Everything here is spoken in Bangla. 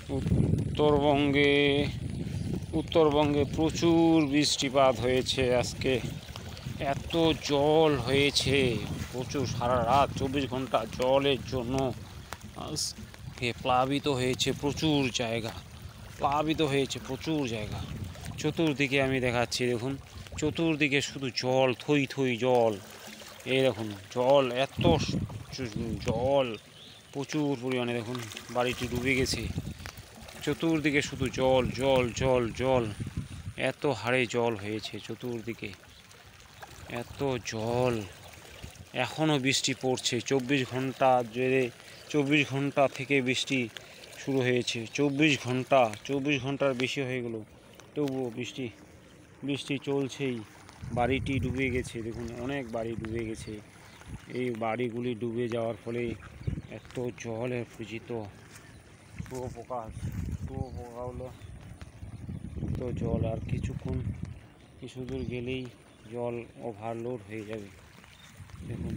উত্তরবঙ্গে উত্তরবঙ্গে প্রচুর বৃষ্টিপাত হয়েছে আজকে। এত জল হয়েছে প্রচুর, সারা রাত 24 ঘন্টা জলের জন্য আজকে প্লাবিত হয়েছে প্রচুর জায়গা, প্রচুর জায়গা। চতুর্দিকে আমি দেখাচ্ছি, দেখুন চতুর্দিকে শুধু জল, থই থই জল। এই দেখুন জল, এত জল প্রচুর পরিমাণে। দেখুন বাড়িটি ডুবে গেছে, চতুর্দিকে শুধু জল জল জল জল। এত হারে জল হয়েছে চতুর্দিকে, এত জল। এখনও বৃষ্টি পড়ছে, 24 ঘন্টা থেকে বৃষ্টি শুরু হয়েছে। 24 ঘন্টার বেশি হয়ে গেল, তবুও বৃষ্টি চলছেই। বাড়িটি ডুবে গেছে, দেখুন অনেক বাড়ি ডুবে গেছে। এই বাড়িগুলি ডুবে যাওয়ার ফলে এত জলে পূজিত শুয়োপোকাগুলো, তো জল আর কিছু দূর গেলেই জল ওভারলোড হয়ে যাবে। দেখুন